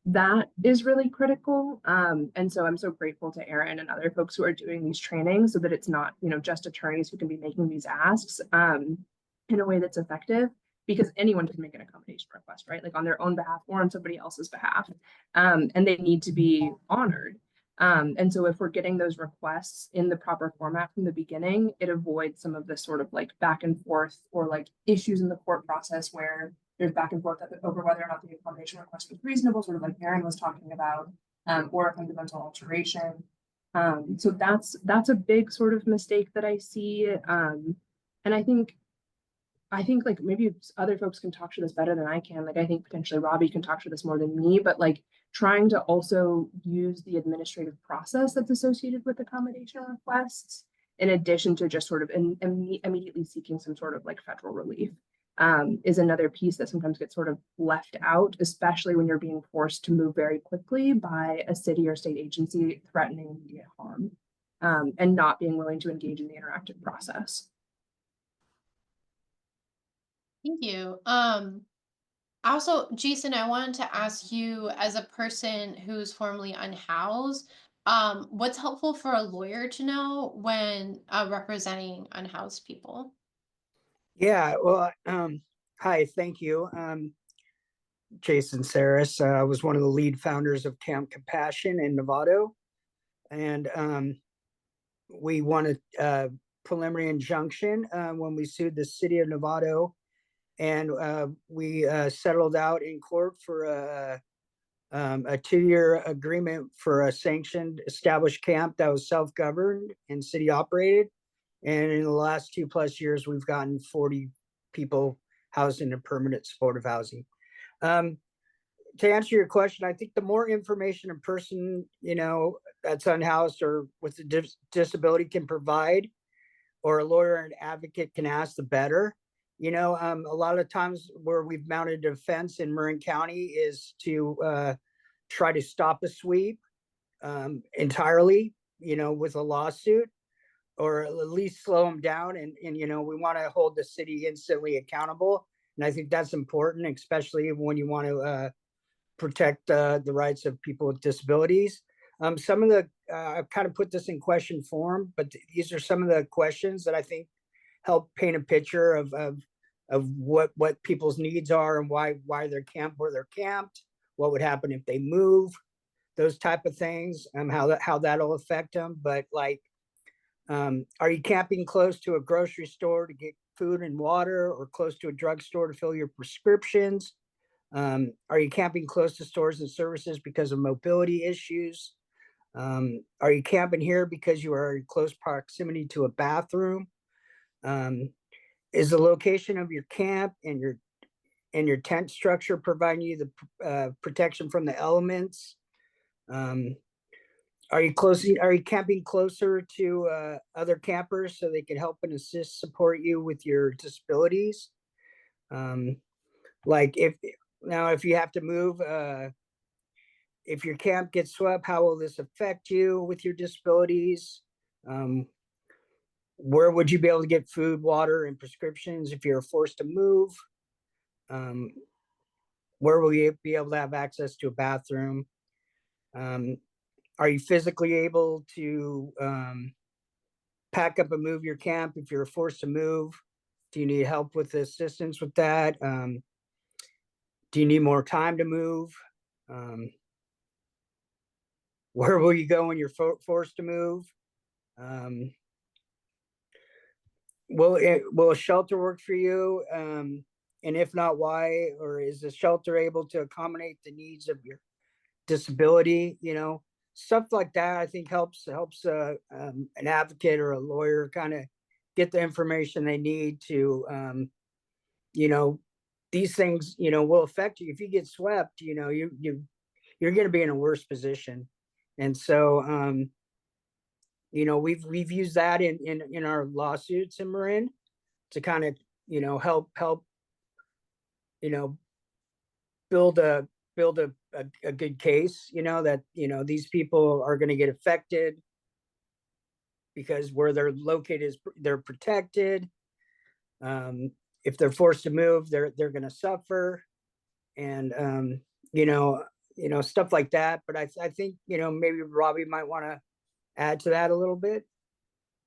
that is really critical. And so I'm so grateful to Erin and other folks who are doing these trainings so that it's not, you know, just attorneys who can be making these asks in a way that's effective, because anyone can make an accommodation request, right? Like on their own behalf or on somebody else's behalf. And they need to be honored. And so if we're getting those requests in the proper format from the beginning, it avoids some of this sort of like back and forth or like issues in the court process where there's back and forth over whether or not the accommodation request was reasonable, sort of like Erin was talking about, or a fundamental alteration. So that's a big sort of mistake that I see. And I think like maybe other folks can talk to this better than I can. Like I think potentially Robbie can talk to this more than me, but like trying to also use the administrative process that's associated with accommodation requests in addition to just sort of immediately seeking some sort of like federal relief is another piece that sometimes gets sort of left out, especially when you're being forced to move very quickly by a city or state agency threatening immediate harm, and not being willing to engage in the interactive process. Thank you. Also, Jason, I wanted to ask you, as a person who's formerly unhoused, what's helpful for a lawyer to know when representing unhoused people? Yeah, well, hi, thank you. Jason Saris. I was one of the lead founders of Camp Compassion in Novato, and we won a preliminary injunction when we sued the city of Novato, and we settled out in court for a 2-year agreement for a sanctioned established camp that was self-governed and city operated. And in the last 2+ years, we've gotten 40 people housed in a permanent supportive housing. To answer your question, I think the more information a person, you know, that's unhoused or with a disability can provide, or a lawyer and advocate can ask, the better. You know, a lot of times where we've mounted a defense in Marin County is to try to stop a sweep entirely, you know, with a lawsuit, or at least slow them down. And you know, we want to hold the city instantly accountable. And I think that's important, especially when you want to protect the rights of people with disabilities. Some of the, I've kind of put this in question form, but these are some of the questions that I think help paint a picture of what people's needs are and why they're camped where they're camped, what would happen if they move, those type of things, and how that'll affect them. But like, are you camping close to a grocery store to get food and water, or close to a drugstore to fill your prescriptions? Are you camping close to stores and services because of mobility issues? Are you camping here because you are in close proximity to a bathroom? Is the location of your camp and your tent structure providing you the protection from the elements? Are you camping closer to other campers so they can help and assist, support you with your disabilities? Like if you have to move, if your camp gets swept, how will this affect you with your disabilities? Where would you be able to get food, water, and prescriptions if you're forced to move? Where will you be able to have access to a bathroom? Are you physically able to pack up and move your camp if you're forced to move? Do you need help with assistance with that? Do you need more time to move? Where will you go when you're forced to move? Will a shelter work for you? And if not, why? Or is the shelter able to accommodate the needs of your disability? You know, stuff like that, I think helps an advocate or a lawyer kind of get the information they need to, you know, these things, you know, will affect you. If you get swept, you know, you're going to be in a worse position. And so, you know, we've used that in our lawsuits in Marin to kind of, you know, help, you know, build a a good case, you know, that, you know, these people are going to get affected because where they're located is they're protected. If they're forced to move, they're going to suffer, and you know, stuff like that. But I think, you know, maybe Robbie might want to add to that a little bit.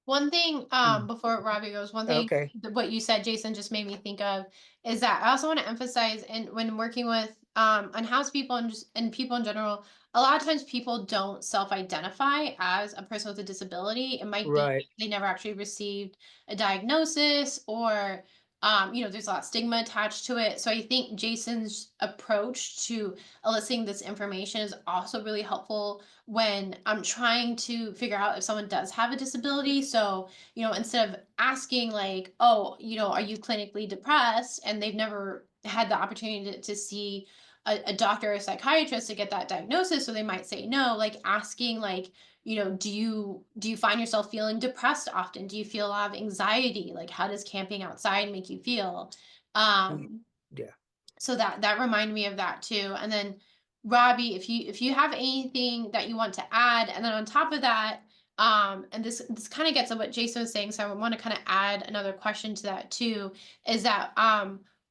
One thing, Mm. before Robbie goes, one thing Okay. what you said, Jason, just made me think of is that I also want to emphasize, and when working with unhoused people and people in general, a lot of times people don't self-identify as a person with a disability. It might be Right. they never actually received a diagnosis, or there's a lot of stigma attached to it. So I think Jason's approach to eliciting this information is also really helpful when I'm trying to figure out if someone does have a disability. So, instead of asking, like, oh, are you clinically depressed? And they've never had the opportunity to see a doctor or a psychiatrist to get that diagnosis. So they might say no, like asking, like, do you find yourself feeling depressed often? Do you feel a lot of anxiety? Like, how does camping outside make you feel? Mm. Um, Yeah. so that reminded me of that too. And then Robbie, if you have anything that you want to add, and then on top of that, and this kind of gets at what Jason was saying, so I want to kind of add another question to that too, is that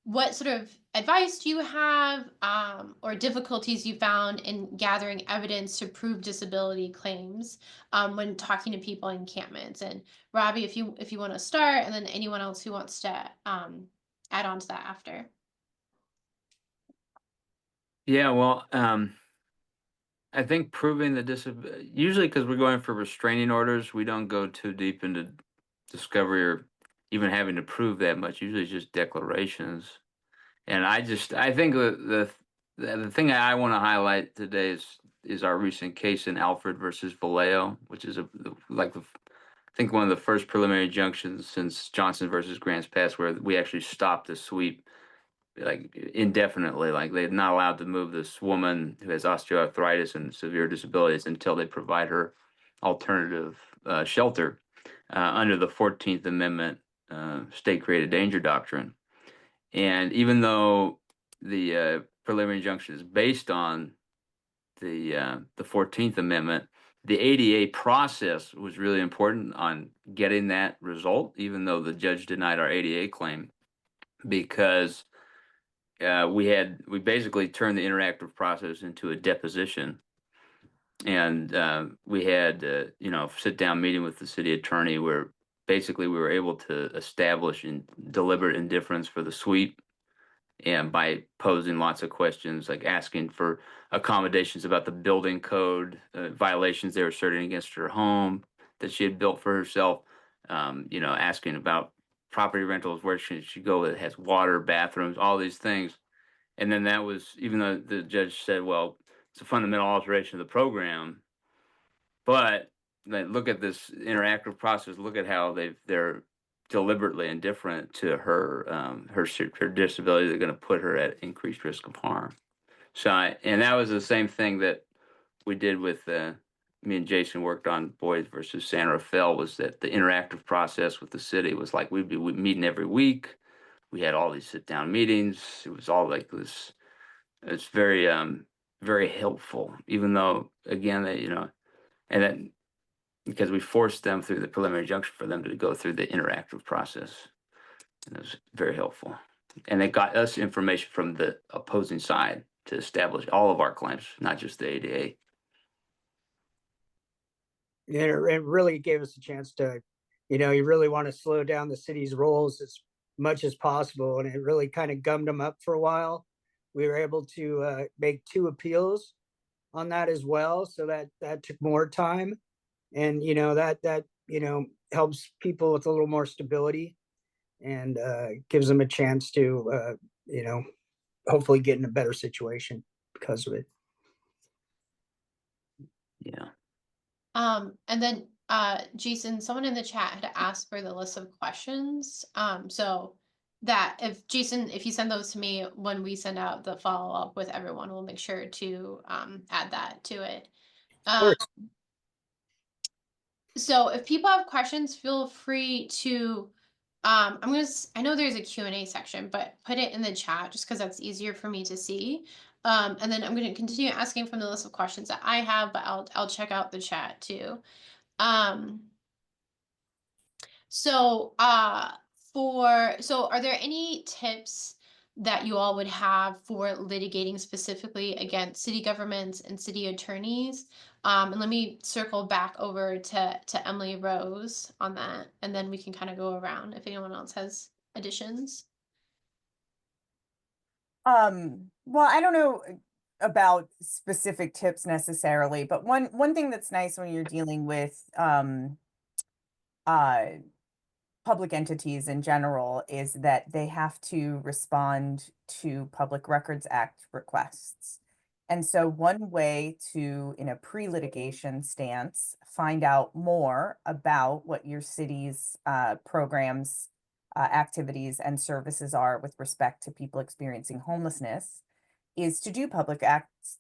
what sort of advice do you have, or difficulties you found in gathering evidence to prove disability claims, when talking to people in encampments? And Robbie, if you want to start, and then anyone else who wants to add on to that after. Yeah, well, I think proving the disability, usually because we're going for restraining orders, we don't go too deep into discovery or even having to prove that much. Usually it's just declarations. And I think the thing I want to highlight today is our recent case in Alfred versus Vallejo, which is I think one of the first preliminary injunctions since Johnson versus Grants Pass, where we actually stopped the sweep like indefinitely. Like they're not allowed to move this woman who has osteoarthritis and severe disabilities until they provide her alternative shelter under the 14th Amendment state created danger doctrine. And even though the preliminary injunction is based on the 14th Amendment, the ADA process was really important on getting that result, even though the judge denied our ADA claim, because we basically turned the interactive process into a deposition, and we had sit down meeting with the city attorney where basically we were able to establish deliberate indifference for the sweep, and by posing lots of questions, like asking for accommodations about the building code violations they were asserting against her home that she had built for herself, asking about property rentals, where should she go that has water, bathrooms, all these things. And then that was, even though the judge said, well, it's a fundamental alteration of the program, but like, look at this interactive process. Look at how they're deliberately indifferent to her disability. They're going to put her at increased risk of harm. And that was the same thing that we did with me and Jason worked on Boyd versus San Rafael, was that the interactive process with the city was like we'd be meeting every week. We had all these sit down meetings. It was all like this. It's very helpful, even though again and then because we forced them through the preliminary injunction for them to go through the interactive process, and it was very helpful. And it got us information from the opposing side to establish all of our claims, not just the ADA. And it really gave us a chance to, you know, you really want to slow down the city's roles as much as possible. And it really kind of gummed them up for a while. We were able to make 2 appeals on that as well. So that took more time. And, you know, that helps people with a little more stability, and gives them a chance to, hopefully get in a better situation because of it. Yeah. And then Jason, someone in the chat had asked for the list of questions. So that if Jason, if you send those to me when we send out the follow-up with everyone, we'll make sure to add that to it. Sure. So if people have questions, feel free to I know there's a Q&A section, but put it in the chat just because that's easier for me to see. And then I'm going to continue asking from the list of questions that I have, but I'll check out the chat too. So are there any tips that you all would have for litigating specifically against city governments and city attorneys? And let me circle back over to Emily Rose on that, and then we can kind of go around if anyone else has additions. Well, I don't know about specific tips necessarily, but one thing that's nice when you're dealing with uh public entities in general is that they have to respond to Public Records Act requests. And so one way to, in a pre-litigation stance, find out more about what your city's programs, activities, and services are with respect to people experiencing homelessness is to do public acts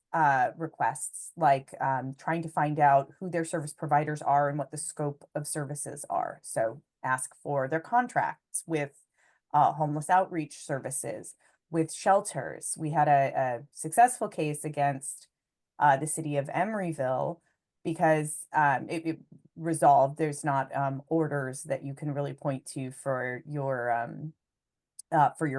requests, like trying to find out who their service providers are and what the scope of services are. So ask for their contracts with homeless outreach services, with shelters. We had a successful case against the city of Emeryville because it resolved. There's not orders that you can really point to for your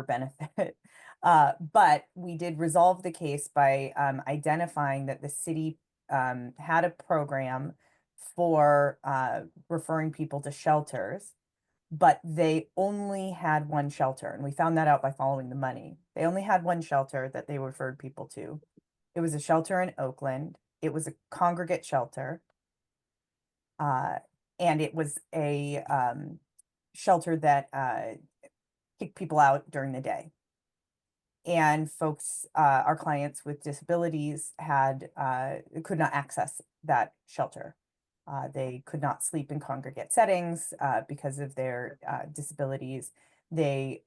benefit. But we did resolve the case by identifying that the city had a program for referring people to shelters, but they only had one shelter. And we found that out by following the money. They only had one shelter that they referred people to. It was a shelter in Oakland. It was a congregate shelter. And it was a shelter that kick people out during the day. And folks, our clients with disabilities could not access that shelter. They could not sleep in congregate settings because of their disabilities. They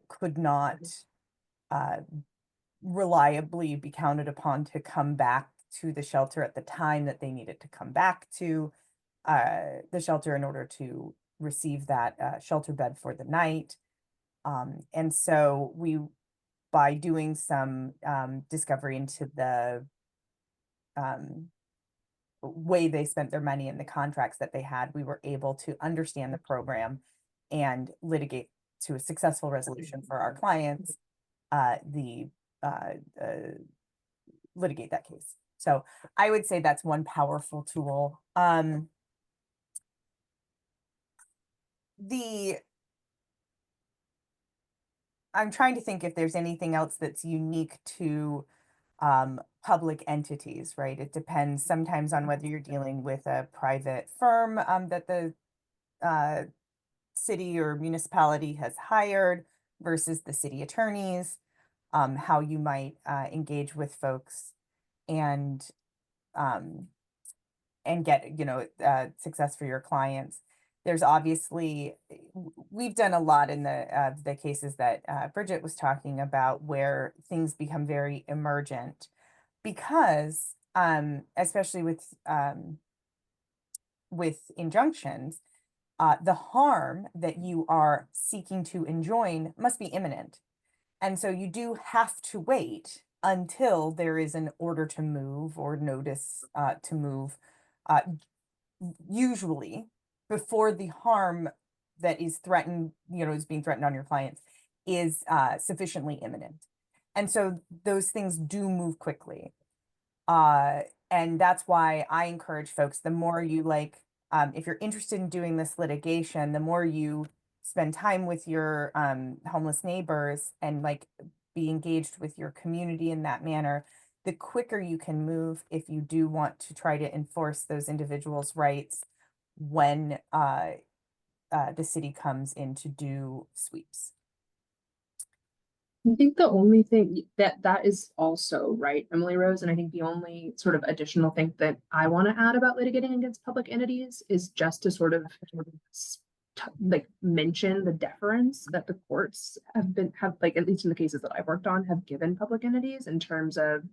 could not reliably be counted upon to come back to the shelter at the time that they needed to come back to the shelter in order to receive that shelter bed for the night. And so by doing some discovery into the way they spent their money and the contracts that they had, we were able to understand the program and litigate to a successful resolution for our clients, litigate that case. So I would say that's one powerful tool. I'm trying to think if there's anything else that's unique to public entities, right? It depends sometimes on whether you're dealing with a private firm that the city or municipality has hired versus the city attorneys, how you might engage with folks and get, success for your clients. There's obviously, we've done a lot in the cases that Bridget was talking about where things become very emergent because, especially with injunctions, the harm that you are seeking to enjoin must be imminent. And so you do have to wait until there is an order to move or notice to move, usually before the harm that is threatened, is being threatened on your clients is sufficiently imminent. And so those things do move quickly. And that's why I encourage folks, the more you if you're interested in doing this litigation, the more you spend time with your homeless neighbors and be engaged with your community in that manner, the quicker you can move if you do want to try to enforce those individuals' rights when the city comes in to do sweeps. I think the only thing that is also right, Emily Rose, and I think the only sort of additional thing that I want to add about litigating against public entities is just to sort of like mention the deference that the courts have like, at least in the cases that I've worked on, have given public entities in terms of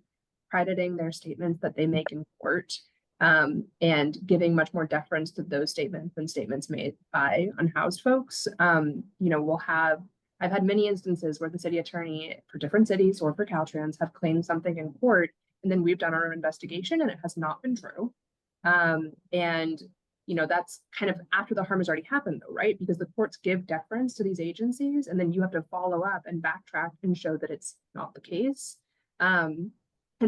crediting their statements that they make in court, and giving much more deference to those statements than statements made by unhoused folks. I've had many instances where the city attorney for different cities or for Caltrans have claimed something in court, and then we've done our investigation and it has not been true. And that's kind of after the harm has already happened, though, right? Because the courts give deference to these agencies, and then you have to follow up and backtrack and show that it's not the case. And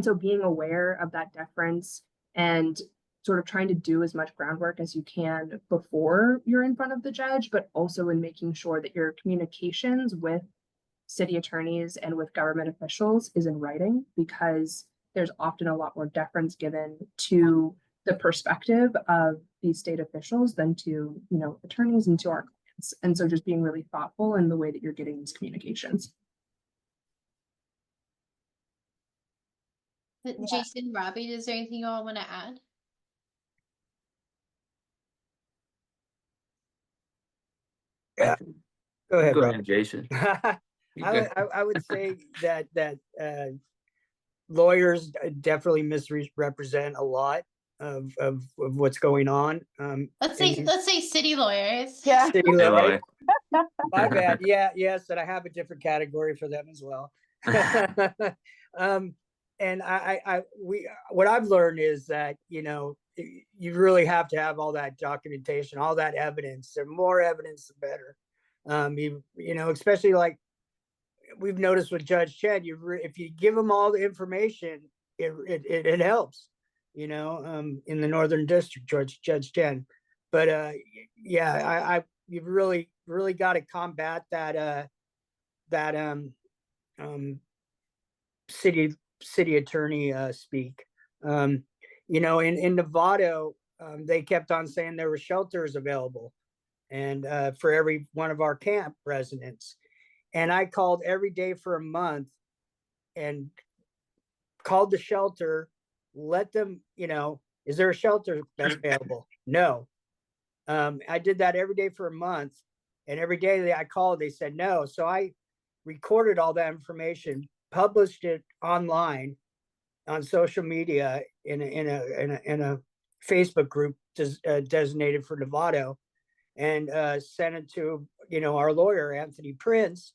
so being aware of that deference and sort of trying to do as much groundwork as you can before you're in front of the judge, but also in making sure that your communications with city attorneys and with government officials is in writing, because there's often a lot more deference given to the perspective of these state officials than to, attorneys and to our clients. And so just being really thoughtful in the way that you're getting these communications. Jason, Robbie, is there anything you all want to add? Yeah. Go ahead, Go Rob. ahead, Jason. I would say that lawyers definitely misrepresent a lot of what's going on. Let's say city lawyers. Yeah. City Hey, lawyers. Lloyd. My bad. Yeah, yes, and I have a different category for them as well. And what I've learned is that, you really have to have all that documentation, all that evidence. The more evidence, the better. Especially like we've noticed with Judge Chen, if you give them all the information, it helps. In the Northern District, Judge Chen. But yeah, you've really got to combat that city attorney speak. In Novato, they kept on saying there were shelters available, and for every one of our camp residents. And I called every day for a month and called the shelter, let them, is there a shelter that's available? No. I did that every day for a month, and every day I called, they said no. So I recorded all that information, published it online on social media in a Facebook group designated for Novato, and sent it to our lawyer Anthony Prince,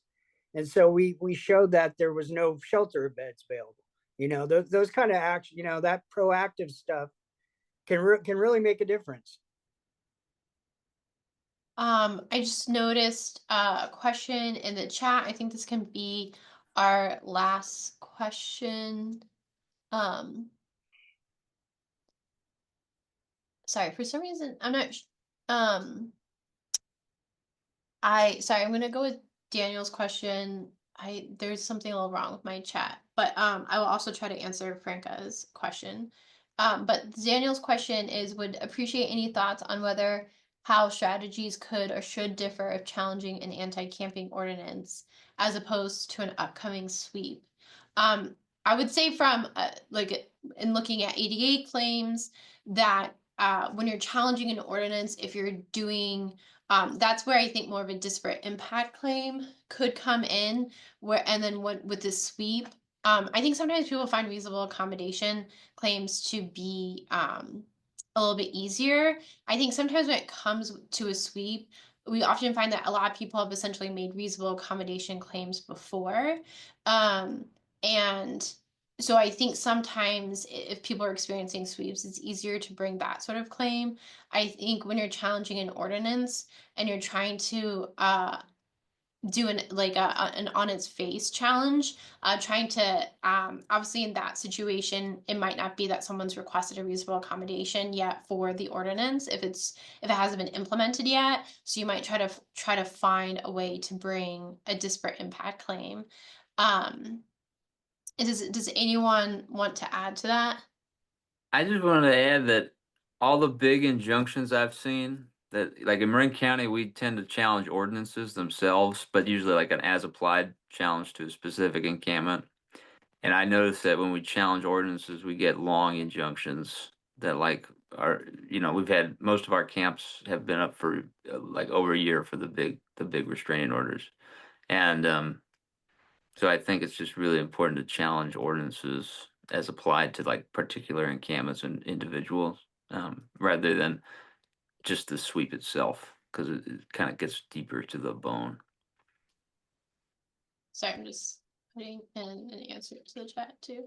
and so we showed that there was no shelter beds available. Those kind of action, that proactive stuff can really make a difference. I just noticed a question in the chat. I think this can be our last question. Sorry, for some reason, I'm not, I'm gonna go with Daniel's question. There's something a little wrong with my chat, but I will also try to answer Franca's question. But Daniel's question is, would appreciate any thoughts on whether how strategies could or should differ of challenging an anti-camping ordinance as opposed to an upcoming sweep. I would say from in looking at ADA claims that when you're challenging an ordinance, if you're doing that's where I think more of a disparate impact claim could come in, and then with the sweep, I think sometimes people find reasonable accommodation claims to be a little bit easier. I think sometimes when it comes to a sweep, we often find that a lot of people have essentially made reasonable accommodation claims before. And so I think sometimes if people are experiencing sweeps, it's easier to bring that sort of claim. I think when you're challenging an ordinance and you're trying to do an on its face challenge, trying to obviously in that situation, it might not be that someone's requested a reasonable accommodation yet for the ordinance if it hasn't been implemented yet. So you might try to find a way to bring a disparate impact claim. Does anyone want to add to that? I just wanted to add that all the big injunctions I've seen that like in Marin County, we tend to challenge ordinances themselves, but usually like an as applied challenge to a specific encampment. And I noticed that when we challenge ordinances, we get long injunctions that like are, we've had most of our camps have been up for like over a year for the big restraining orders. And so I think it's just really important to challenge ordinances as applied to like particular encampments and individuals, rather than just the sweep itself, because it kind of gets deeper to the bone. Sorry, I'm just putting in an answer to the chat too.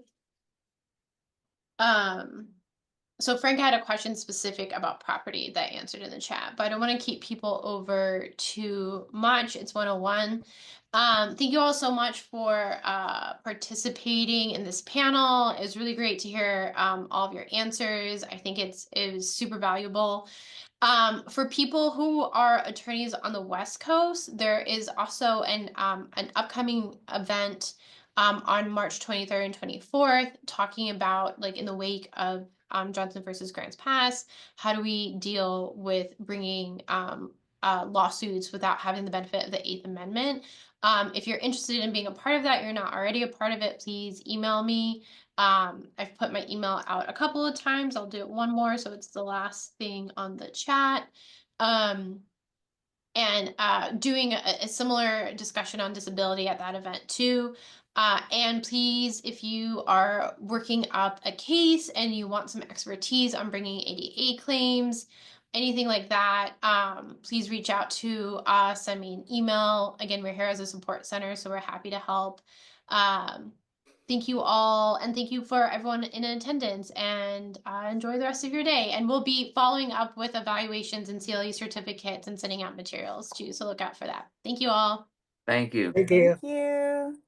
So Frank had a question specific about property that I answered in the chat, but I don't want to keep people over too much. It's 101. Thank you all so much for participating in this panel. It was really great to hear all of your answers. I think it was super valuable. For people who are attorneys on the West Coast, there is also an upcoming event on March 23rd and 24th, talking about like in the wake of Johnson versus Grants Pass, how do we deal with bringing lawsuits without having the benefit of the Eighth Amendment? If you're interested in being a part of that, you're not already a part of it, please email me. I've put my email out a couple of times. I'll do it one more, so it's the last thing on the chat. And doing a similar discussion on disability at that event too. And please, if you are working up a case and you want some expertise on bringing ADA claims, anything like that, please reach out to us, send me an email. Again, we're here as a support center, so we're happy to help. Thank you all, and thank you for everyone in attendance, and enjoy the rest of your day. And we'll be following up with evaluations and CLE certificates and sending out materials too, so look out for that. Thank you all. Thank you. Thank you. Thank you.